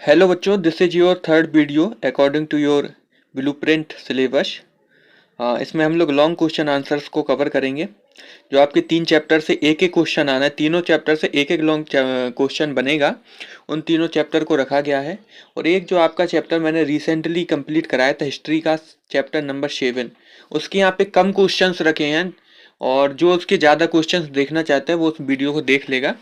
Hello बच्चों, this is your third video according to your blueprint syllabus. इसमें हम लोग लॉन्ग क्वेश्चन आंसर्स को कवर करेंगे। जो आपके 3 चैप्टर से एक एक क्वेश्चन आना है, तीनों चैप्टर से एक एक लॉन्ग क्वेश्चन बनेगा। उन तीनों चैप्टर को रखा गया है। और एक जो आपका चैप्टर मैंने रिसेंटली कंप्लीट कराया था, हिस्ट्री का चैप्टर नंबर 7, उसके यहाँ पे कम क्वेश्चंस रखे हैं। और जो उसके ज़्यादा क्वेश्चंस देखना चाहते हैं वो उस वीडियो को देख लेगा,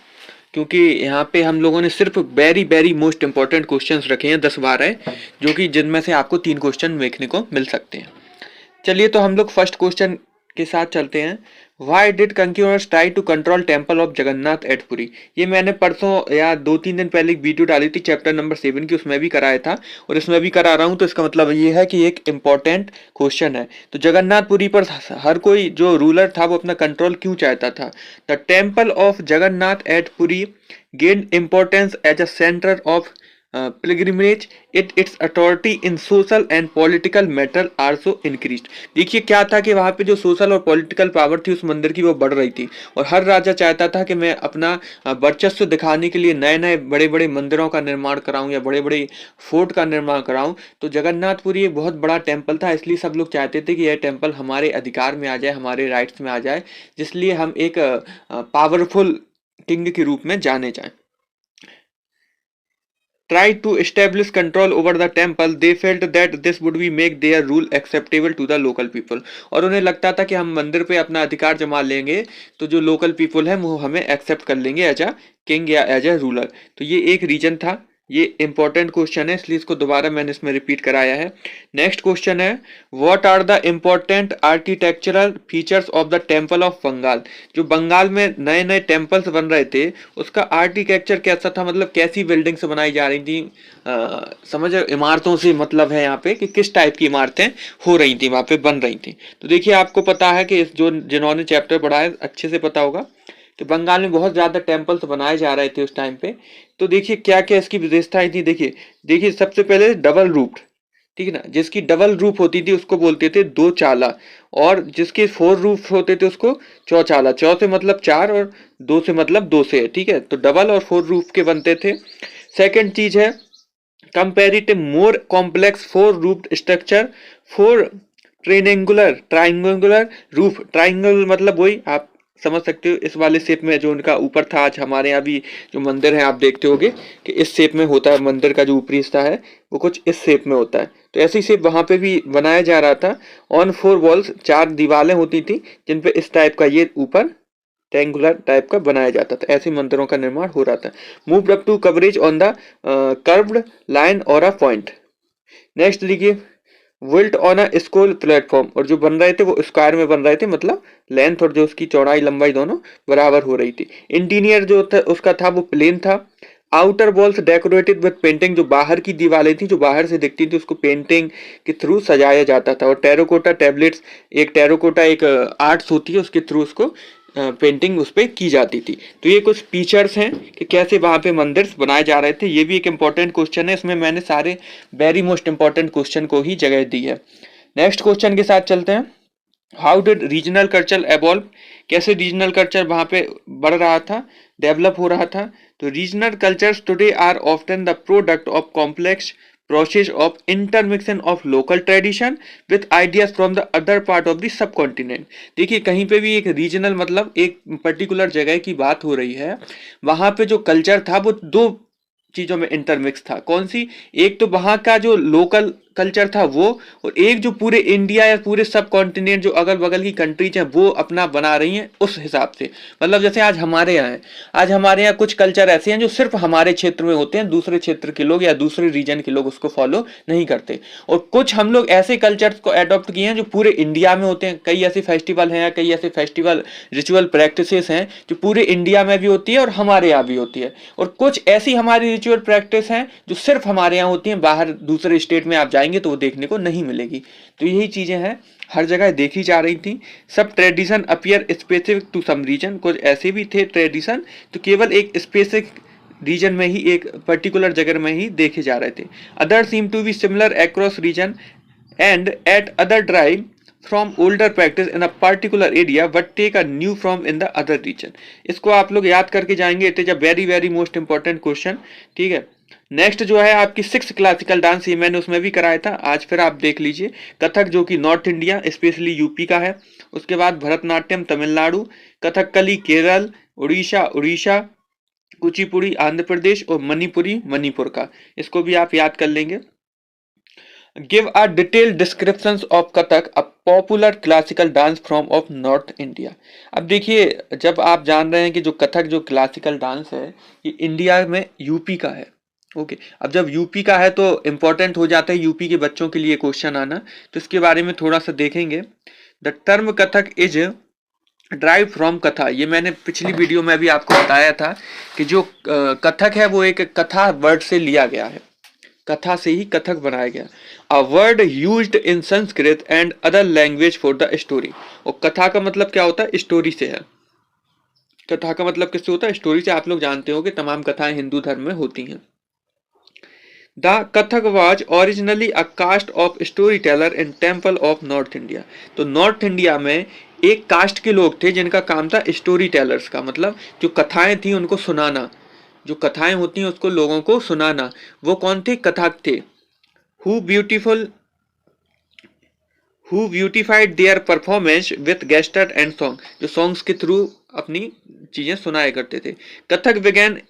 क्योंकि यहाँ पे हम लोगों ने सिर्फ very very most important questions रखे हैं 10-12, जो कि जिनमें से आपको 3 क्वेश्चन देखने को मिल सकते हैं। चलिए तो हम लोग फर्स्ट क्वेश्चन के साथ चलते हैं। Why did conquerors try to control temple of Jagannath at Puri? ये मैंने परसों या 2-3 दिन पहले एक वीडियो डाली थी चैप्टर नंबर 7 की, उसमें भी कराया था और इसमें भी करा रहा हूँ। तो इसका मतलब ये है कि एक इम्पॉर्टेंट क्वेश्चन है। तो जगन्नाथपुरी पर हर कोई जो रूलर था वो अपना कंट्रोल क्यों चाहता था? The temple of Jagannath at Puri gain importance as a centre of pilgrimage, its authority in social and political matter also increased। देखिए क्या था कि वहाँ पे जो सोशल और पॉलिटिकल पावर थी उस मंदिर की वो बढ़ रही थी, और हर राजा चाहता था कि मैं अपना वर्चस्व दिखाने के लिए नए नए बड़े बड़े मंदिरों का निर्माण कराऊं या बड़े बड़े फोर्ट का निर्माण कराऊं। तो जगन्नाथपुरी एक बहुत बड़ा टेम्पल था, इसलिए सब लोग चाहते थे कि यह टेम्पल हमारे अधिकार में आ जाए, हमारे राइट्स में आ जाए, जिसलिए हम एक पावरफुल किंग के रूप में जाने जाएं। Tried to establish control over the temple, they felt that this would be make their rule acceptable to the local people। और उन्हें लगता था कि हम मंदिर पे अपना अधिकार जमा लेंगे तो जो लोकल पीपल है वो हमें एक्सेप्ट कर लेंगे एज अ किंग या एज अ रूलर। तो ये एक रीजन था। ये इंपॉर्टेंट क्वेश्चन है, इसलिए इसको दोबारा मैंने इसमें रिपीट कराया है। नेक्स्ट क्वेश्चन है, what are the important architectural features of the temple of Bengal? जो बंगाल में नए नए टेम्पल्स बन रहे थे उसका आर्किटेक्चर कैसा था, मतलब कैसी बिल्डिंग्स बनाई जा रही थी? समझ इमारतों से मतलब है यहाँ पे कि किस टाइप की इमारतें हो रही थी, वहां पे बन रही थी। तो देखिए आपको पता है कि इस जो जिन्होंने चैप्टर पढ़ा है अच्छे से पता होगा कि बंगाल में बहुत ज्यादा टेम्पल्स बनाए जा रहे थे उस टाइम पे। तो देखिए क्या क्या इसकी विशेषताएं थी। देखिए देखिए सबसे पहले डबल रूफ, ठीक है ना, जिसकी डबल रूफ होती थी उसको बोलते थे दो चाला, और जिसके 4 रूफ होते थे उसको चौचाला। चौ से मतलब 4 और 2 से मतलब 2 से है, ठीक है। तो डबल और 4 रूफ के बनते थे। सेकंड चीज है comparative more complex 4 roof structure, 4 triangular roof. Triangle मतलब वही आप समझ सकते हो, इस वाले शेप में जो उनका ऊपर था। आज हमारे यहाँ भी जो मंदिर है आप देखते होगे कि इस शेप में होता है, मंदिर का जो ऊपरी हिस्सा है वो कुछ इस शेप में होता है। तो ऐसी शेप वहां पे भी बनाया जा रहा था। ऑन 4 वॉल्स, 4 दीवारें होती थी जिन पे इस टाइप का ये ऊपर ट्रायंगुलर टाइप का बनाया जाता था। ऐसे मंदिरों का निर्माण हो रहा था। Move up to coverage on the curved line और अ पॉइंट। नेक्स्ट देखिए, built on a scroll platform, और जो बन रहे थे वो स्क्वायर में बन रहे थे, मतलब लेंथ और जो उसकी चौड़ाई लंबाई दोनों बराबर हो रही थी। इंटीरियर जो था उसका था वो प्लेन था। Outer walls decorated with painting, जो बाहर की दीवारें थी जो बाहर से दिखती थी उसको पेंटिंग के थ्रू सजाया जाता था। और टेराकोटा टैबलेट्स, एक टेराकोटा एक आर्ट्स होती है उसके थ्रू उसको पेंटिंग उस पर की जाती थी। तो ये कुछ फीचर्स हैं कि कैसे वहां पे मंदिर बनाए जा रहे थे। ये भी एक इंपॉर्टेंट क्वेश्चन है, इसमें मैंने सारे वेरी मोस्ट इंपॉर्टेंट क्वेश्चन को ही जगह दी है। नेक्स्ट क्वेश्चन के साथ चलते हैं। How did regional culture evolve? कैसे रीजनल कल्चर वहां पे बढ़ रहा था, डेवलप हो रहा था? तो regional cultures today are often the product of complex process of intermixing of local tradition with ideas from the other part of the subcontinent। देखिए कहीं पे भी एक रीजनल मतलब एक पर्टिकुलर जगह की बात हो रही है, वहां पे जो कल्चर था वो दो चीजों में इंटरमिक्स था। कौन सी? एक तो वहां का जो लोकल कल्चर था वो, और एक जो पूरे इंडिया या पूरे सब कॉन्टिनेंट जो अगल बगल की कंट्रीज हैं वो अपना बना रही हैं उस हिसाब से। मतलब जैसे आज हमारे यहाँ है, आज हमारे यहाँ कुछ कल्चर ऐसे हैं जो सिर्फ हमारे क्षेत्र में होते हैं, दूसरे क्षेत्र के लोग या दूसरे रीजन के लोग उसको फॉलो नहीं करते। और कुछ हम लोग ऐसे कल्चर्स को एडॉप्ट किए हैं जो पूरे इंडिया में होते हैं। कई ऐसे फेस्टिवल हैं, कई ऐसे फेस्टिवल रिचुअल प्रैक्टिसेस हैं जो पूरे इंडिया में भी होती है और हमारे यहाँ भी होती है। और कुछ ऐसी हमारी रिचुअल प्रैक्टिस हैं जो सिर्फ हमारे यहाँ होती हैं, बाहर दूसरे स्टेट में आप जाएंगे तो वो देखने को नहीं मिलेगी। तो यही चीजें हैं, हर जगह देखी जा रही थी। सब tradition appear specific to some region, कुछ ऐसे भी थे ट्रेडिशन तो केवल एक स्पेसिफिक रीजन में ही, एक पर्टिकुलर जगह में ही देखे जा रहे थे। Other seem to be similar across region and at other drive from older practice in a particular area but take a new from in the other region. इसको आप लोग याद करके जाएंगे, it is a very very most important question, ठीक है। Next जो है आपकी 6 क्लासिकल डांस, ये मैंने उसमें भी कराया था, आज फिर आप देख लीजिए। कथक जो कि नॉर्थ इंडिया स्पेशली यूपी का है। उसके बाद भरतनाट्यम तमिलनाडु, कथकली केरल, उड़ीसा उड़ीसा, कुचिपुड़ी आंध्र प्रदेश और मणिपुरी मणिपुर का। इसको भी आप याद कर लेंगे। Give a detailed description of Kathak, a popular classical dance from of north India. अब देखिए, जब आप जान रहे हैं कि जो कथक जो क्लासिकल डांस है ये इंडिया में यूपी का है। ओके, अब जब यूपी का है तो इंपॉर्टेंट हो जाता है यूपी के बच्चों के लिए क्वेश्चन आना, तो इसके बारे में थोड़ा सा देखेंगे। The term Kathak is drive from कथा, ये मैंने पिछली वीडियो में भी आपको बताया था कि जो कथक है वो एक कथा वर्ड से लिया गया है, कथा से ही कथक बनाया गया। A word used in Sanskrit and other language for the story. और कथा का मतलब क्या होता है? स्टोरी से है। कथा का मतलब किससे होता है? स्टोरी से। आप लोग जानते हो कि तमाम कथाएं हिंदू धर्म में होती हैं। The Kathak was originally a caste of storyteller in temple of north India. तो नॉर्थ इंडिया में एक कास्ट के लोग थे जिनका काम था स्टोरी टेलर्स का, मतलब जो कथाएं थी उनको सुनाना, जो कथाएं होती हैं उसको लोगों को सुनाना। वो कौन थे? कथक थे। Who beautiful who beautified their performance with gesture and song, जो सॉन्ग्स के थ्रू अपनी चीजें सुनाया करते थे। Kathak begin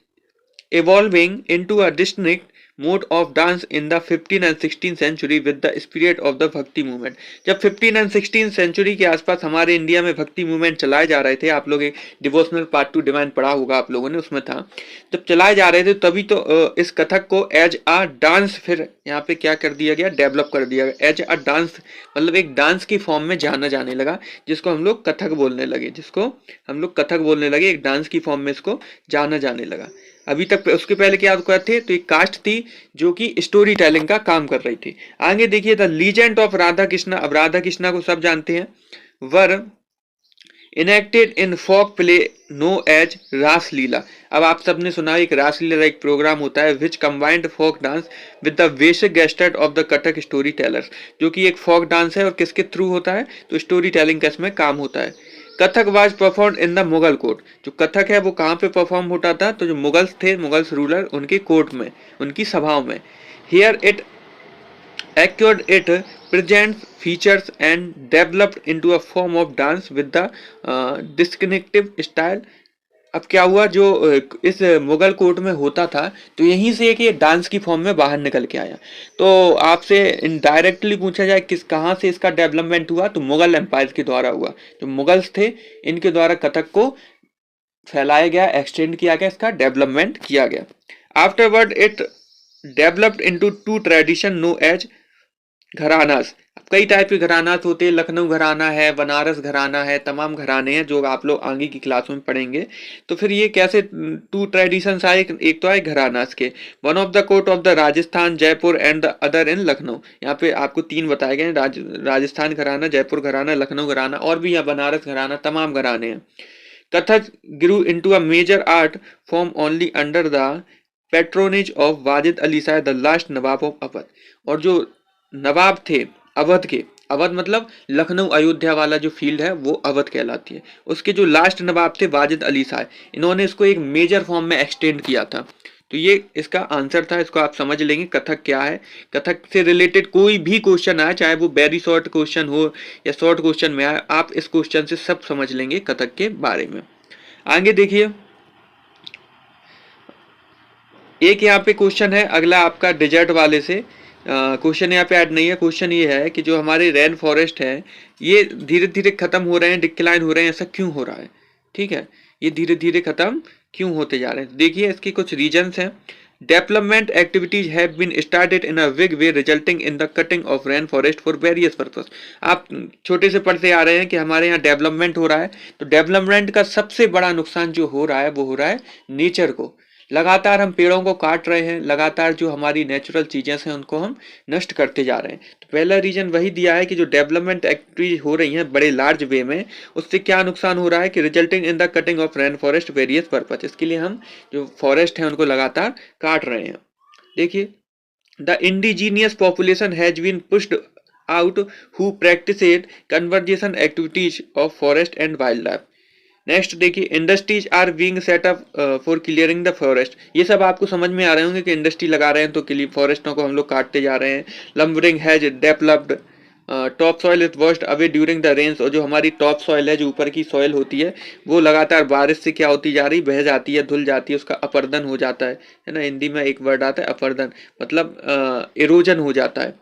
evolving into a distinct mode of dance in the 15th and 16th century with the spirit of the भक्ति movement. जब 15 and 16 century के आसपास हमारे इंडिया में भक्ति मूवमेंट चलाए जा रहे थे, आप लोग एक डिवोशनल पार्ट 2 डिवाइन पढ़ा होगा आप लोगों ने, उसमें था, जब चलाए जा रहे थे तभी तो इस कथक को एज अ डांस फिर यहाँ पे क्या कर दिया गया? डेवलप कर दिया गया एज अ डांस, मतलब एक डांस की फॉर्म में जाना जाने लगा, जिसको हम लोग कथक बोलने लगे, जिसको हम लोग कथक बोलने लगे, एक डांस की फॉर्म में इसको जाना जाने लगा। अभी तक उसके पहले क्या थे? तो एक कास्ट थी जो कि स्टोरी टेलिंग का काम कर रही थी। आगे देखिए, the legend of Radha Krishna. अब राधा कृष्णा को सब जानते हैं। Were enacted in folk play known as Raslila. अब आप सबने सुना एक रासलीला एक प्रोग्राम होता है which combined folk dance with the basic गेस्टेड of the Kathak story tellers, जो कि एक फोक डांस है और किसके थ्रू होता है? तो स्टोरी टेलिंग का इसमें काम होता है। Kathak was perform in the Mughal court. जो कथक है वो कहाँ पे परफॉर्म होता था? तो जो मुगल्स थे, मुगल्स रूलर, उनके कोर्ट में, उनकी सभाओं में। Here it acquired it presents features and developed into a form of dance with the distinctive style। अब क्या हुआ, जो इस मुगल कोर्ट में होता था तो यहीं से एक ये डांस की फॉर्म में बाहर निकल के आया। तो आपसे इनडायरेक्टली पूछा जाए किस कहाँ से इसका डेवलपमेंट हुआ, तो मुगल एम्पायर के द्वारा हुआ। जो मुगल्स थे इनके द्वारा कथक को फैलाया गया, एक्सटेंड किया गया, इसका डेवलपमेंट किया गया। Afterward it developed into two tradition known as gharanas. कई टाइप के घरानास होते हैं, लखनऊ घराना है, बनारस घराना है, तमाम घराने हैं जो आप लोग आगे की क्लासों में पढ़ेंगे। तो फिर ये कैसे टू ट्रेडिशंस आए? एक तो आए घरानास के, one of the court of the Rajasthan Jaipur and the other in Lucknow. यहाँ पे आपको 3 बताए गए, राजस्थान घराना, जयपुर घराना, लखनऊ घराना, और भी यहाँ बनारस घराना, तमाम घराने हैं। Kathak grew into a major art form only under the patronage of Wajid Ali Shah, the last Nawab of Awadh. और जो नवाब थे अवध के, अवध मतलब लखनऊ अयोध्या वाला जो फील्ड है वो अवध कहलाती है, उसके जो लास्ट नवाब थे वाजिद अली शाह, इन्होंने इसको एक मेजर फॉर्म में एक्सटेंड किया था। तो ये इसका आंसर था, इसको आप समझ लेंगे कथक क्या है। कथक से रिलेटेड कोई भी क्वेश्चन आए, चाहे वो वेरी शॉर्ट क्वेश्चन हो या शॉर्ट क्वेश्चन में आए, आप इस क्वेश्चन से सब समझ लेंगे कथक के बारे में। आगे देखिए, एक यहाँ पे क्वेश्चन है अगला आपका डिजर्ट वाले से। क्वेश्चन यहाँ पे ऐड नहीं है। क्वेश्चन ये है कि जो हमारे रेन फॉरेस्ट है ये धीरे धीरे खत्म हो रहे हैं, डिक्लाइन हो रहे हैं, ऐसा क्यों हो रहा है? ठीक है, ये धीरे धीरे खत्म क्यों होते जा रहे हैं? देखिए इसके कुछ रीजंस हैं। Development activities have been started in a big way resulting in the cutting of rain forest for various purpose. आप छोटे से पढ़ते आ रहे हैं कि हमारे यहाँ डेवलपमेंट हो रहा है, तो डेवलपमेंट का सबसे बड़ा नुकसान जो हो रहा है वो हो रहा है नेचर को। लगातार हम पेड़ों को काट रहे हैं, लगातार जो हमारी नेचुरल चीजें हैं उनको हम नष्ट करते जा रहे हैं। तो पहला रीजन वही दिया है कि जो डेवलपमेंट एक्टिविटीज हो रही हैं बड़े लार्ज वे में, उससे क्या नुकसान हो रहा है कि resulting in the cutting of rain forest various purpose. इसके लिए हम जो फॉरेस्ट है उनको लगातार काट रहे हैं। देखिए, the indigenous population has been pushed out who practised conversation activities of forest and wild life. Next देखिए, industries are being set up for clearing the forest. ये सब आपको समझ में आ रहे होंगे कि इंडस्ट्री लगा रहे हैं तो फॉरेस्टों को हम लोग काटते जा रहे हैं। Lumbering has developed, topsoil is washed away during the rains. और जो हमारी टॉप सॉइल है, जो ऊपर की सॉइल होती है, वो लगातार बारिश से क्या होती जा रही, बह जाती है, धुल जाती है, उसका अपर्दन हो जाता है ना। हिंदी में एक वर्ड आता है अपर्दन, मतलब इरोजन हो जाता है।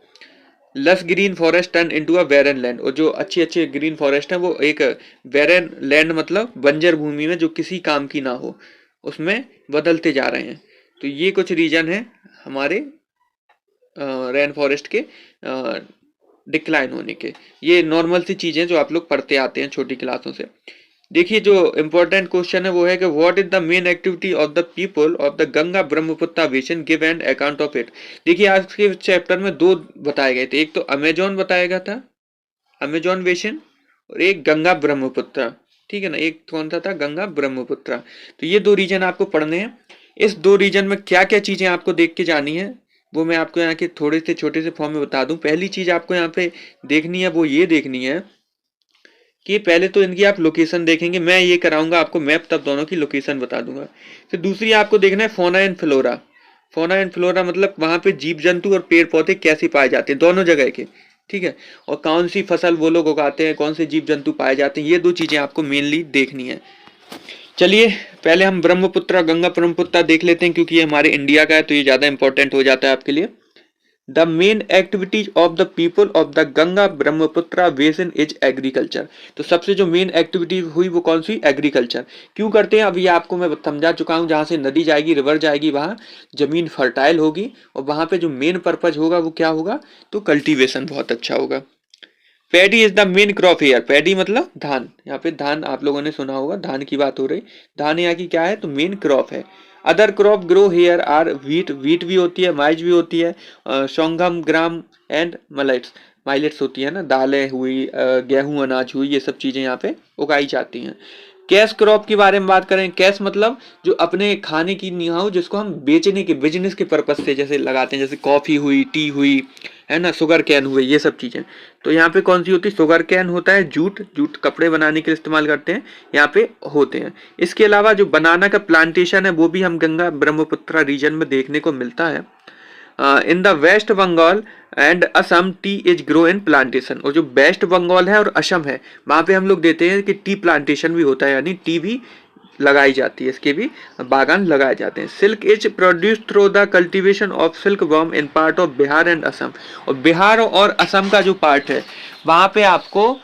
लस green forest turn into a barren land. और जो अच्छे अच्छे ग्रीन फॉरेस्ट है वो एक बैरन लैंड मतलब बंजर भूमि में जो किसी काम की ना हो, उसमें बदलते जा रहे हैं। तो ये कुछ रीजन है हमारे रेन फॉरेस्ट के डिक्लाइन होने के। ये नॉर्मल सी चीजें जो आप लोग पढ़ते आते हैं छोटी क्लासों से। देखिए, जो इम्पोर्टेंट क्वेश्चन है वो है कि what is the main activity of the people of the Ganga Brahmaputra basin, give and account of it. देखिए, आज के चैप्टर में दो बताए गए थे, एक तो अमेजोन बताया गया था, अमेजोन बेसिन, और एक गंगा ब्रह्मपुत्र। ठीक है ना, एक कौन सा था, गंगा ब्रह्मपुत्र। तो ये दो रीजन आपको पढ़ने हैं। इस दो रीजन में क्या क्या चीजें आपको देख के जानी है वो मैं आपको यहाँ के थोड़े से छोटे से फॉर्म में बता दूं। पहली चीज आपको यहाँ पे देखनी है वो ये देखनी है कि पहले तो इनकी आप लोकेशन देखेंगे, मैं ये कराऊंगा आपको मैप, तब दोनों की लोकेशन बता दूंगा। फिर दूसरी आपको देखना है fauna and flora. Fauna and flora मतलब वहां पे जीव जंतु और पेड़ पौधे कैसे पाए जाते हैं दोनों जगह के। ठीक है, और कौन सी फसल वो लोग उगाते हैं, कौन से जीव जंतु पाए जाते हैं, ये दो चीजें आपको मेनली देखनी है। चलिए, पहले हम ब्रह्मपुत्र गंगा ब्रह्मपुत्र देख लेते हैं, क्योंकि ये हमारे इंडिया का है तो ये ज्यादा इंपॉर्टेंट हो जाता है आपके लिए। The main activities of the people of the Ganga Brahmaputra basin is agriculture. तो सबसे जो मेन एक्टिविटी हुई वो कौन सी, एग्रीकल्चर। क्यों करते हैं अभी आपको मैं समझा चुका हूं। जहां से नदी जाएगी, रिवर जाएगी, वहां जमीन फर्टाइल होगी और वहां पे जो मेन पर्पज होगा वो क्या होगा, तो कल्टीवेशन बहुत अच्छा होगा। Paddy is the main crop here. Paddy मतलब धान, यहाँ पे धान आप लोगों ने सुना होगा, धान की बात हो रही। धान यहाँ की क्या है, तो मेन क्रॉप है। Other crop grow here are wheat, wheat भी होती है, माइज भी होती है, सोंगम ग्राम एंड मलेट्स, माइलेट्स होती है ना, दालें हुई, गेहूं अनाज हुई, ये सब चीजें यहाँ पे उगाई जाती हैं। कैश क्रॉप के बारे में बात करें, कैश मतलब जो अपने खाने की नहीं हो, जिसको हम बेचने के बिजनेस के पर्पज से जैसे लगाते हैं, जैसे कॉफी हुई, टी हुई, है ना, शुगर कैन हुए, ये सब चीजें। तो यहाँ पे कौन सी होती है, शुगर कैन होता है, जूट, जूट कपड़े बनाने के लिए इस्तेमाल करते हैं, यहाँ पे होते हैं। इसके अलावा जो बनाना का प्लांटेशन है वो भी हम गंगा ब्रह्मपुत्र रीजन में देखने को मिलता है। In the West Bengal and Assam tea is grow in plantation. और जो वेस्ट बंगाल है और असम है वहां पे हम लोग देते हैं कि टी प्लांटेशन भी होता है, यानी टी भी लगाई जाती है, इसके भी बागान लगाए जाते हैं। Silk is produce through the cultivation of silk worm in part of Bihar and Assam. और बिहार और असम का जो पार्ट है वहां पे आपको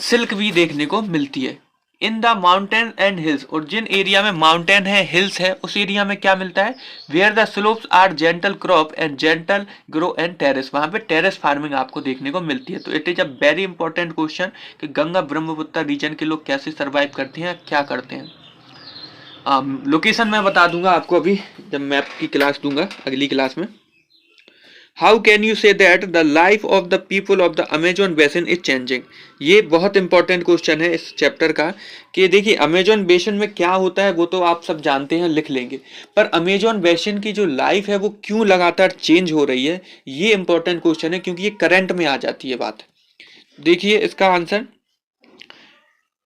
सिल्क भी देखने को मिलती है। In the mountain and hills, और जिन एरिया में माउंटेन है, हिल्स है, उस एरिया में क्या मिलता है, where the slopes are gentle crop and gentle grow and terrace, वहां पे टेरेस फार्मिंग आपको देखने को मिलती है। तो it is a very important question कि गंगा ब्रह्मपुत्र रीजन के लोग कैसे सर्वाइव करते हैं, क्या करते हैं। लोकेशन मैं बता दूंगा आपको अभी जब मैप की क्लास दूंगा अगली क्लास में। How can you say that the life of the people of the Amazon basin is changing. ये बहुत इंपॉर्टेंट क्वेश्चन है इस चैप्टर का कि देखिए अमेजोन बेसिन में क्या होता है वो तो आप सब जानते हैं, लिख लेंगे, पर अमेजोन बेसिन की जो लाइफ है वो क्यों लगातार चेंज हो रही है, ये इंपॉर्टेंट क्वेश्चन है, क्योंकि ये करंट में आ जाती है बात। देखिए इसका answer,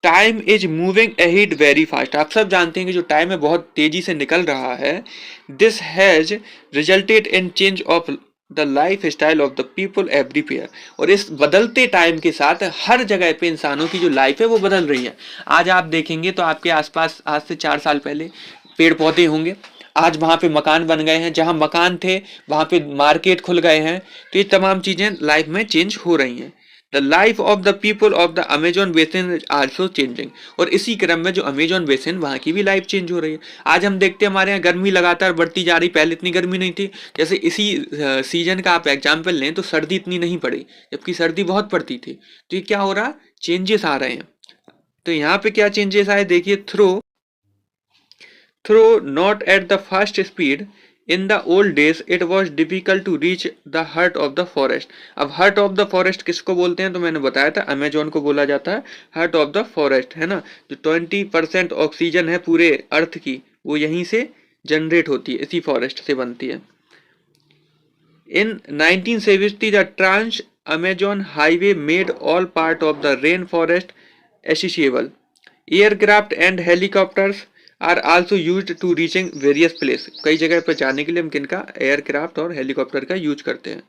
time is moving ahead very fast. आप सब जानते हैं कि जो टाइम है बहुत तेजी से निकल रहा है। This has resulted in change of the life style of the people everywhere. और इस बदलते टाइम के साथ हर जगह पे इंसानों की जो लाइफ है वो बदल रही है। आज आप देखेंगे तो आपके आसपास आज से 4 साल पहले पेड़ पौधे होंगे, आज वहां पे मकान बन गए हैं, जहां मकान थे वहां पे मार्केट खुल गए हैं। तो ये तमाम चीजें लाइफ में चेंज हो रही हैं। The life of the people of the Amazon basin is also changing. और इसी क्रम में जो अमेजोन बेसिन वहाँ की भी लाइफ चेंज हो रही है। आज हम देखते हैं हमारे यहाँ गर्मी लगातार बढ़ती जा रही, पहले इतनी गर्मी नहीं थी। जैसे इसी सीजन का आप एग्जाम्पल लें तो सर्दी इतनी नहीं पड़ी, जबकि सर्दी बहुत पड़ती थी। तो ये क्या हो रहा, चेंजेस आ रहे हैं। तो यहाँ पे क्या चेंजेस आए, देखिए, though not at the fast speed. In the old days it was difficult to reach the heart of the forest. अब हार्ट ऑफ द फॉरेस्ट किसको बोलते हैं, तो मैंने बताया था अमेजोन को बोला जाता है हार्ट ऑफ द फॉरेस्ट, है ना। जो 20% ऑक्सीजन है पूरे अर्थ की वो यहीं से जनरेट होती है, इसी फॉरेस्ट से बनती है। In 1970 the trans Amazon highway made all part of the rain forest accessible. Aircraft and helicopters are also used to reaching various place. कई जगह पर जाने के लिए हम किनका, एयरक्राफ्ट और हेलीकॉप्टर का यूज करते हैं।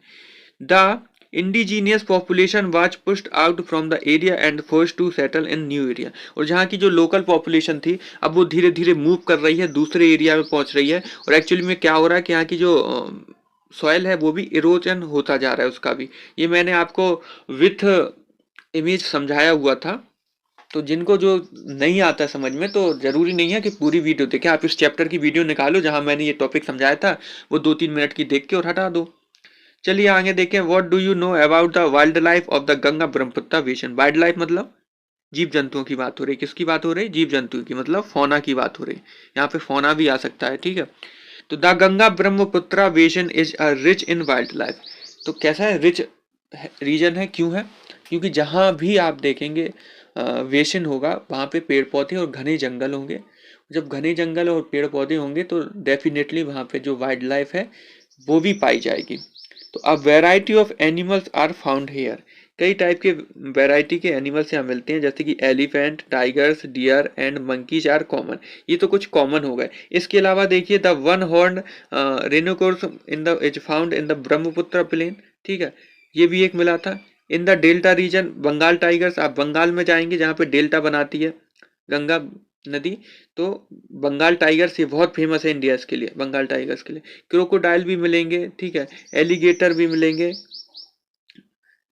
The indigenous population was pushed out from the area and forced to settle in new area. और जहाँ की जो लोकल पॉपुलेशन थी अब वो धीरे धीरे मूव कर रही है, दूसरे एरिया में पहुंच रही है। और एक्चुअली में क्या हो रहा है कि यहाँ की जो सॉइल है वो भी इरोजन होता जा रहा है उसका भी। ये मैंने आपको विथ इमेज समझाया हुआ था। तो जिनको जो नहीं आता समझ में, तो जरूरी नहीं है कि पूरी वीडियो देखें, आप इस चैप्टर की वीडियो निकालो जहां मैंने ये टॉपिक समझाया था, वो 2-3 मिनट की देख के और हटा दो। चलिए आगे देखें। What do you know about the wild life of the Ganga Brahmaputra basin. Wild life मतलब जीव जंतुओं की बात हो रही। किसकी बात हो रही? जीव जंतु की, मतलब फौना की बात हो रही। यहाँ पे फौना भी आ सकता है, ठीक है। तो the Ganga Brahmaputra basin is a rich in wild life. तो कैसा है? रिच रीजन है। क्यों है? क्योंकि जहां भी आप देखेंगे बेसिन होगा वहां पे पेड़ पौधे और घने जंगल होंगे। जब घने जंगल और पेड़ पौधे होंगे तो डेफिनेटली वहां पे जो वाइल्ड लाइफ है वो भी पाई जाएगी। तो अब variety of animals are found here. कई टाइप के वैरायटी के एनिमल्स यहाँ मिलते हैं, जैसे कि elephant, tigers, deer and monkeys are common. ये तो कुछ कॉमन हो गए। इसके अलावा देखिए the one horn rhinoceros in the is found in the Brahmaputra plain, ठीक है, ये भी एक मिला था। In the delta region Bengal tigers, आप बंगाल में जाएंगे जहाँ पे डेल्टा बनाती है गंगा नदी, तो बंगाल टाइगर्स ये बहुत फेमस है इंडिया के लिए, बंगाल टाइगर्स के लिए। क्रोकोडाइल भी मिलेंगे, ठीक है, एलिगेटर भी मिलेंगे।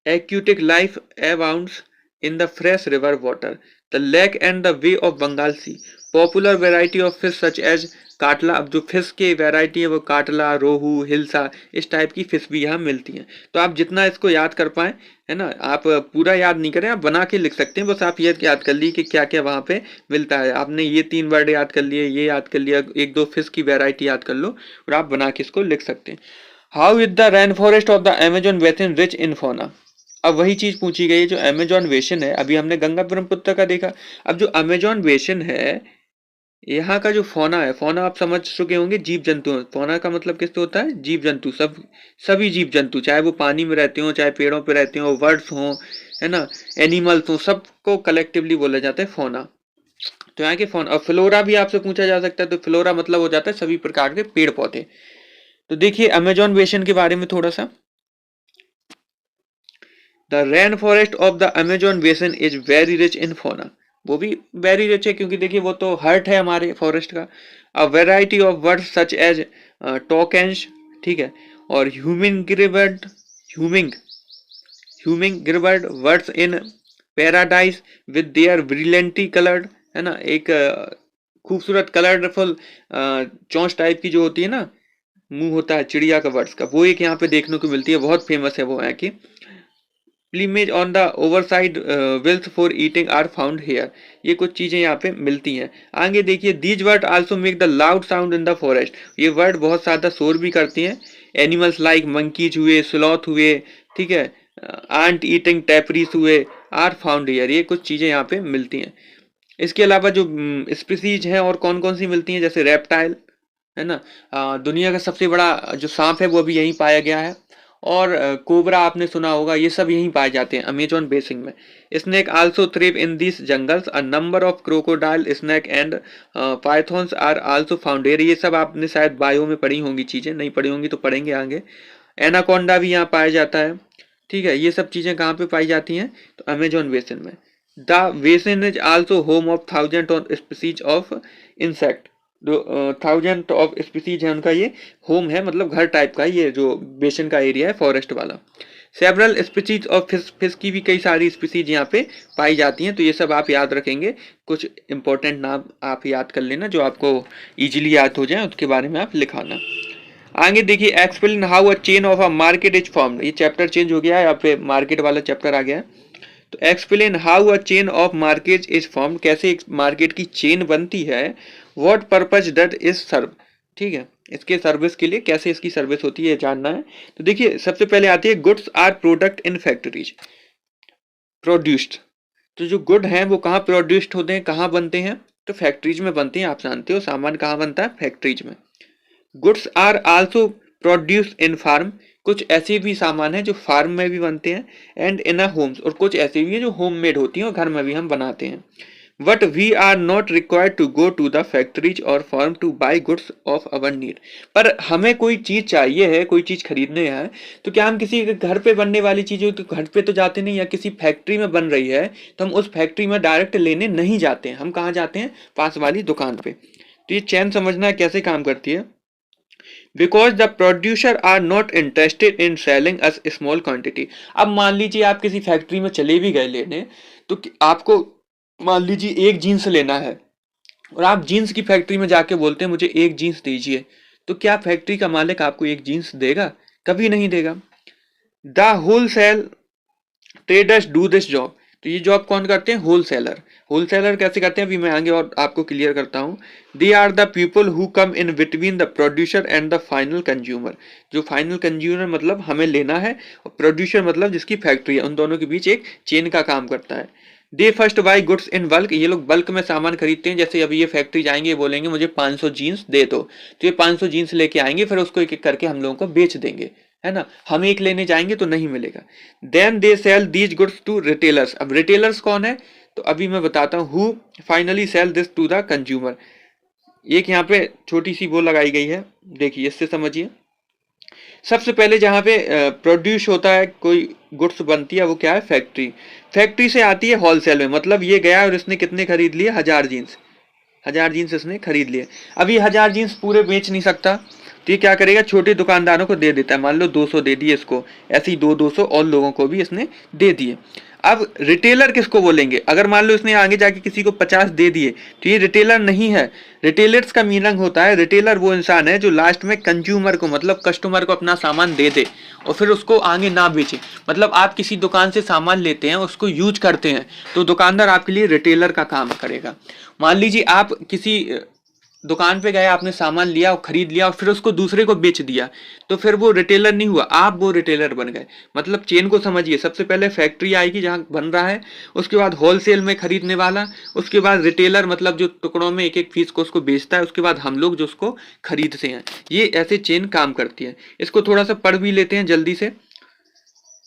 Aquatic life abounds in the fresh river water, the lake and the Bay of Bengal Sea. Popular variety of fish such as काटला। अब जो फिश की वैरायटी है वो काटला, रोहू, हिल्सा, इस टाइप की फिश भी यहाँ मिलती हैं। तो आप जितना इसको याद कर पाए, है ना, आप पूरा याद नहीं करें, आप बना के लिख सकते हैं। बस आप ये याद कर लीजिए कि क्या क्या वहाँ पे मिलता है। आपने ये 3 वर्ड याद कर लिए, ये याद कर लिया, 1-2 फिश की वैरायटी याद कर लो और आप बना के इसको लिख सकते हैं। How is the rain forest of the Amazon basin rich in fauna. अब वही चीज पूछी गई है जो अमेजोन बेसिन है। अभी हमने गंगा ब्रह्मपुत्र का देखा। अब जो अमेजोन बेसिन है यहाँ का जो फौना है, फौना आप समझ चुके होंगे, जीव जंतु। फौना का मतलब किससे होता है? जीव जंतु। सभी जीव जंतु, चाहे वो पानी में रहते हो, चाहे पेड़ों पे रहते हो, वर्ड्स हो, है ना, एनिमल्स हो, सबको कलेक्टिवली बोला जाता है फौना। तो यहाँ के फौना। और फ्लोरा भी आपसे पूछा जा सकता है, तो फ्लोरा मतलब हो जाता है सभी प्रकार के पेड़ पौधे। तो देखिए अमेजोन बेसिन के बारे में थोड़ा सा। The rain forest of the Amazon basin is very rich in fauna. वो भी वेरी रिच है क्योंकि देखिए वो तो हर्ट है हमारे फॉरेस्ट का। A variety of birds such as toucans, ठीक है, और ह्यूमिंग ह्यूमिंग गिरबर्ड birds in paradise with their brilliantly coloured, है ना, एक खूबसूरत कलरफुल चोंच टाइप की जो होती है ना, मुंह होता है चिड़िया का, बर्ड्स का, वो एक यहाँ पे देखने को मिलती है। बहुत फेमस है वो यहाँ की। Plumage on the oversized bills for eating are found here. ये कुछ चीजें यहाँ पे मिलती हैं। आगे देखिए these bird also make the loud sound in the forest. ये वर्ड बहुत ज्यादा शोर भी करती हैं। एनिमल्स लाइक मंकीज हुए, स्लॉथ हुए, ठीक है, आंट ईटिंग टैपरीज हुए, आर फाउंड हेयर। ये कुछ चीजें यहाँ पे मिलती हैं। इसके अलावा जो स्पीसीज हैं और कौन कौन सी मिलती हैं, जैसे रेप्टाइल, है ना, दुनिया का सबसे बड़ा जो सांप है वो भी यहीं पाया गया है। और कोबरा आपने सुना होगा, ये सब यहीं पाए जाते हैं अमेजोन बेसिन में। Snake also thrive in this jungles. A number of crocodile, snake and pythons are also found here. ये सब आपने शायद बायो में पढ़ी होंगी चीजें, नहीं पढ़ी होंगी तो पढ़ेंगे आगे। एनाकोंडा भी यहाँ पाया जाता है, ठीक है। ये सब चीजें कहाँ पे पाई जाती हैं? तो अमेजोन बेसिन में। The basin is also home of thousand of species of insect. जो 1000 ऑफ स्पीसीज है उनका ये होम है, मतलब घर टाइप का ये जो बेसिन का एरिया है फॉरेस्ट वाला। सेवरल स्पीसीज ऑफ फिश की भी कई सारी स्पीसीज यहाँ पे पाई जाती हैं। तो ये सब आप याद रखेंगे। कुछ इंपॉर्टेंट नाम आप याद कर लेना जो आपको इजीली याद हो जाए, उसके बारे में आप लिखाना। आगे देखिए explain how a chain of a market is formed. ये चैप्टर चेंज हो गया है, यहाँ पे मार्केट वाला चैप्टर आ गया है। तो explain how a chain of market is formed. कैसे एक मार्केट की चेन बनती है। व्हाट पर्पज डट इज सर्व, ठीक है, इसके सर्विस के लिए कैसे इसकी सर्विस होती है जानना है। तो देखिए सबसे पहले आती है goods are product in factories produced. तो जो गुड हैं वो कहाँ प्रोड्यूस्ड होते हैं, कहाँ बनते हैं? तो फैक्ट्रीज में बनते हैं। आप जानते हो सामान कहाँ बनता है? फैक्ट्रीज में। Goods are also produce in farm. कुछ ऐसे भी सामान है जो फार्म में भी बनते हैं। एंड इन अ होम्स, और कुछ ऐसे भी हैं जो होम मेड होती हैं और घर में भी हम बनाते हैं। But we are not required to go to the factories और farm to buy goods of our need. पर हमें कोई चीज चाहिए है, कोई चीज खरीदने है, तो क्या हम किसी घर पे बनने वाली चीज हो तो घर पे तो जाते नहीं, या किसी फैक्ट्री में बन रही है तो हम उस फैक्ट्री में डायरेक्ट लेने नहीं जाते हैं, हम कहाँ जाते हैं, पास वाली दुकान पे। तो ये चेन समझना है कैसे काम करती है। Because the producer are not interested in selling us small quantity. अब मान लीजिए आप किसी फैक्ट्री में चले भी गए लेने, तो आपको मान लीजिए एक जीन्स लेना है और आप जीन्स की फैक्ट्री में जाके बोलते हैं मुझे एक जीन्स दीजिए, तो क्या फैक्ट्री का मालिक आपको एक जीन्स देगा? कभी नहीं देगा। The wholesale traders do this job. तो ये जॉब कौन करते हैं? होलसेलर। होलसेलर कैसे करते हैं अभी मैं आगे और आपको क्लियर करता हूँ। They are the people who come in between the producer and the final consumer. जो फाइनल कंज्यूमर मतलब हमें लेना है, और प्रोड्यूसर मतलब जिसकी फैक्ट्री है, उन दोनों के बीच एक चेन का काम करता है। They first buy goods in bulk. ये लोग बल्क में सामान खरीदते हैं। जैसे अभी ये फैक्ट्री जाएंगे, बोलेंगे मुझे 500 जीन्स दे दो, तो ये 500 जीन्स लेके आएंगे, फिर उसको एक एक करके हम लोगों को बेच देंगे, है ना। हम एक लेने जाएंगे तो नहीं मिलेगा। Then they sell these goods to retailers. अब रिटेलर्स कौन है? तो अभी मैं बताता हूँ। Who finally sell this to the consumer. एक यहाँ पे छोटी सी वो लगाई गई है, देखिए इससे समझिए। सबसे पहले जहाँ पे प्रोड्यूस होता है, कोई गुड्स बनती है, वो क्या है? फैक्ट्री। फैक्ट्री से आती है होलसेल में, मतलब ये गया और इसने कितने खरीद लिए? 1000 जीन्स। 1000 जीन्स इसने खरीद लिए। अब ये 1000 जीन्स पूरे बेच नहीं सकता, तो ये क्या करेगा? छोटे दुकानदारों को दे देता है। मान लो 200 दे दिए इसको, ऐसे ही 200 और लोगों को भी इसने दे दिए। अब रिटेलर किसको बोलेंगे? अगर मान लो इसने आगे जाके किसी को 50 दे दिए, तो ये रिटेलर नहीं है। रिटेलर्स का मीनिंग होता है, रिटेलर वो इंसान है जो लास्ट में कंज्यूमर को, मतलब कस्टमर को अपना सामान दे दे और फिर उसको आगे ना बेचे। मतलब आप किसी दुकान से सामान लेते हैं, उसको यूज करते हैं, तो दुकानदार आपके लिए रिटेलर का काम करेगा। मान लीजिए आप किसी दुकान पे गए, आपने सामान लिया और खरीद लिया और फिर उसको दूसरे को बेच दिया, तो फिर वो रिटेलर नहीं हुआ, आप वो रिटेलर बन गए। मतलब चेन को समझिए। सबसे पहले फैक्ट्री आएगी जहाँ बन रहा है, उसके बाद होलसेल में खरीदने वाला, उसके बाद रिटेलर मतलब जो टुकड़ों में एक एक पीस को उसको बेचता है, उसके बाद हम लोग जो उसको खरीदते हैं। ये ऐसे चेन काम करती है। इसको थोड़ा सा पढ़ भी लेते हैं जल्दी से।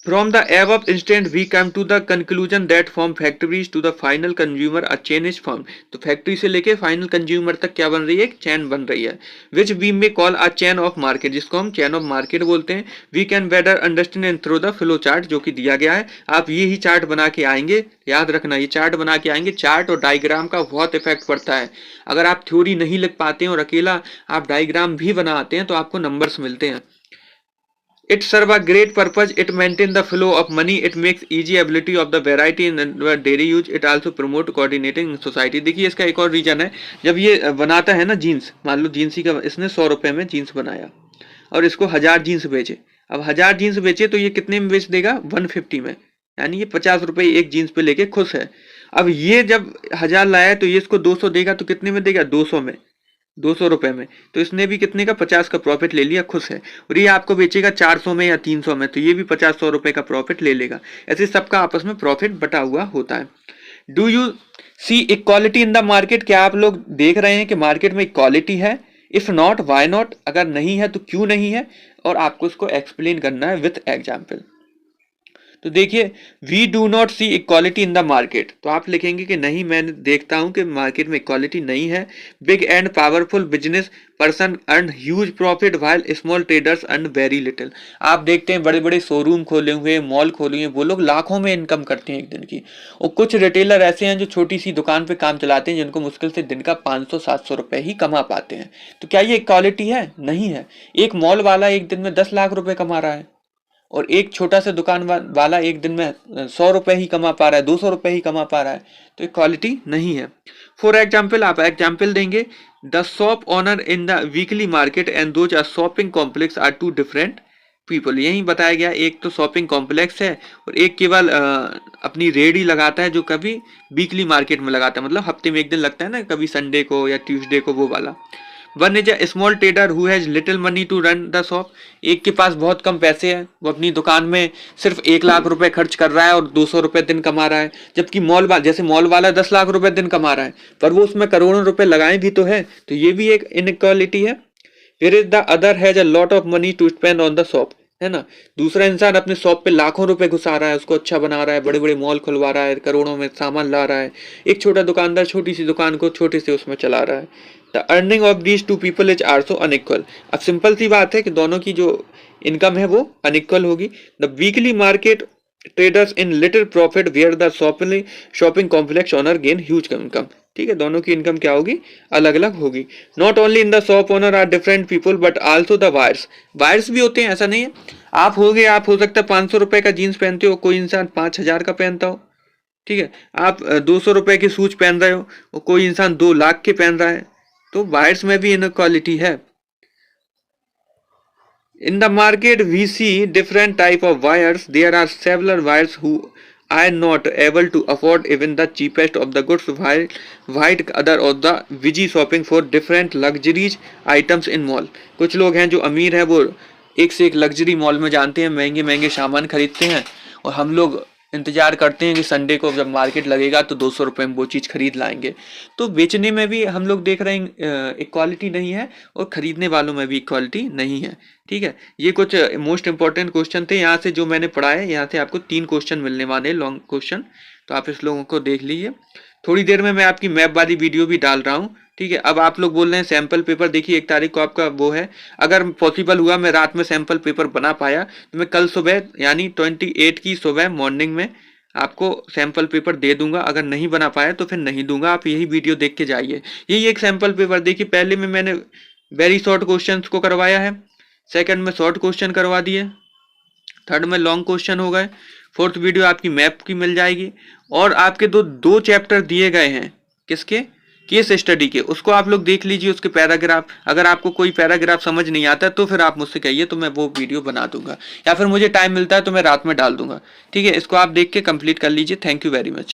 From the above instance, we come to the conclusion that from factories to the final consumer a chain is formed. तो फैक्ट्री से लेके फाइनल कंज्यूमर तक क्या बन रही है? एक चैन बन रही है। Which we may call a chain of market, जिसको हम चैन ऑफ मार्केट बोलते हैं। We can better understand and through the flow chart, जो कि दिया गया है। आप ये ही चार्ट बना के आएंगे, याद रखना, ये चार्ट बना के आएंगे। चार्ट और डायग्राम का बहुत इफेक्ट पड़ता है। अगर आप थ्योरी नहीं लिख पाते हैं और अकेला आप डायग्राम भी बनाते हैं, तो आपको नंबर्स मिलते हैं। It serve a great purpose. It maintain the flow of money. It makes easy ability of the variety in the daily use. It also promote coordinating in society. देखिए इसका एक और रीजन है। जब ये बनाता है ना जीन्स, मान लो जीन्स ही का इसने 100 रुपए में जीन्स बनाया और इसको 1000 जीन्स बेचे। अब 1000 जीन्स बेचे तो ये कितने में बेच देगा? 150 में। यानी ये 50 रुपए एक जीन्स पे लेके खुश है। अब ये जब 1000 लाया तो ये इसको 200 देगा, तो कितने में देगा? 200 में, 200 रुपए में। तो इसने भी कितने का? 50 का प्रॉफिट ले लिया, खुश है। और ये आपको बेचेगा 400 में या 300 में, तो ये भी 50-100 रुपए का प्रॉफिट ले लेगा। ऐसे सबका आपस में प्रॉफिट बटा हुआ होता है। Do you see equality in the market? क्या आप लोग देख रहे हैं कि मार्केट में इक्वालिटी है? If not, why not? अगर नहीं है तो क्यों नहीं है? और आपको उसको एक्सप्लेन करना है विथ एग्जाम्पल। तो देखिए, we do not see equality in the market. तो आप लिखेंगे कि नहीं, मैं देखता हूं कि मार्केट में इक्वालिटी नहीं है। Big and powerful business person earn huge profit while small traders earn very little. आप देखते हैं बड़े बड़े शोरूम खोले हुए, मॉल खोले हुए, वो लोग लाखों में इनकम करते हैं एक दिन की। और कुछ रिटेलर ऐसे हैं जो छोटी सी दुकान पे काम चलाते हैं, जिनको मुश्किल से दिन का 500-700 रुपए ही कमा पाते हैं। तो क्या ये इक्वालिटी है? नहीं है। एक मॉल वाला एक दिन में 10 लाख रुपए कमा रहा है और एक छोटा सा दुकान वाला एक दिन में 100 रुपए ही कमा पा रहा है, 200 रुपए ही कमा पा रहा है। तो इक्वालिटी नहीं है। फॉर एग्जाम्पल, आप एग्जाम्पल देंगे, the shop owner in the weekly market and those are shopping complex are two different people. यही बताया गया। एक तो शॉपिंग कॉम्प्लेक्स है और एक केवल अपनी रेडी लगाता है, जो कभी वीकली मार्केट में लगाता है, मतलब हफ्ते में एक दिन लगता है ना, कभी संडे को या ट्यूसडे को, वो वाला। One is a small trader who has little money to run the shop. एक के पास बहुत कम पैसे हैं, वो अपनी दुकान में सिर्फ 1 लाख रुपए खर्च कर रहा है और 200 रुपए दिन कमा रहा है। जबकि मॉल वाला, जैसे मॉल वाला 10 लाख रुपए दिन कमा रहा है, पर वो उसमें करोड़ों रुपए लगाए भी तो है। तो ये भी एक इनइक्वालिटी है। फिर is the other has a lot of money to spend on the shop. है ना। दूसरा इंसान अपने शॉप पे लाखों रुपए घुसा रहा है, उसको अच्छा बना रहा है, बड़े बड़े मॉल खुलवा रहा है, करोड़ों में सामान ला रहा है। एक छोटा दुकानदार छोटी सी दुकान को छोटे से उसमें चला रहा है। The earning of these two people is also unequal. अब सिंपल सी बात है कि दोनों की जो इनकम है वो अनइक्वल होगी। The weekly market traders earn little profit where the shopping complex owner gain huge income. ठीक है, दोनों की इनकम क्या होगी, अलग अलग होगी। Not only in the shop owner are different people but also the buyers. Buyers भी होते हैं, ऐसा नहीं है। आप हो सकता है 500 रुपए का जीन्स पहनते हो, कोई इंसान 5,000 का पहनता हो। ठीक है, आप 200 रुपए की शूज पहन रहे हो और कोई इंसान 2 लाख के पहन रहा है। तो बायर्स में भी इनक्वालिटी है। In the market, we see different type of buyers. There are several buyers who are not able to afford even the cheapest of the goods, while other of the busy shopping for different luxuries items in mall. कुछ लोग हैं जो अमीर हैं, वो एक से एक लग्जरी मॉल में जानते हैं, महंगे महंगे सामान खरीदते हैं, और हम लोग इंतजार करते हैं कि संडे को जब मार्केट लगेगा तो 200 रुपये में वो चीज़ खरीद लाएंगे। तो बेचने में भी हम लोग देख रहे हैं इक्वालिटी नहीं है, और खरीदने वालों में भी इक्वालिटी नहीं है। ठीक है, ये कुछ मोस्ट इंपॉर्टेंट क्वेश्चन थे यहाँ से जो मैंने पढ़ा है। यहाँ से आपको 3 क्वेश्चन मिलने वाले हैं, लॉन्ग क्वेश्चन, तो आप इस लोगों को देख लीजिए। थोड़ी देर में मैं आपकी मैप वाली वीडियो भी डाल रहा हूँ। ठीक है, अब आप लोग बोल रहे हैं सैंपल पेपर, देखिए 1 तारीख को आपका वो है। अगर पॉसिबल हुआ मैं रात में सैंपल पेपर बना पाया तो मैं कल सुबह यानी 28 की सुबह मॉर्निंग में आपको सैंपल पेपर दे दूंगा। अगर नहीं बना पाया तो फिर नहीं दूंगा, आप यही वीडियो देख के जाइए। यही एक सैंपल पेपर देखिए, पहले में मैंने वेरी शॉर्ट क्वेश्चन को करवाया है, सेकंड में शॉर्ट क्वेश्चन करवा दिए, थर्ड में लॉन्ग क्वेश्चन हो गए, फोर्थ वीडियो आपकी मैप की मिल जाएगी। और आपके दो चैप्टर दिए गए हैं, किसके, केस स्टडी के, उसको आप लोग देख लीजिए, उसके पैराग्राफ। अगर आपको कोई पैराग्राफ समझ नहीं आता तो फिर आप मुझसे कहिए, तो मैं वो वीडियो बना दूंगा, या फिर मुझे टाइम मिलता है तो मैं रात में डाल दूंगा। ठीक है, इसको आप देख के कंप्लीट कर लीजिए। Thank you very much.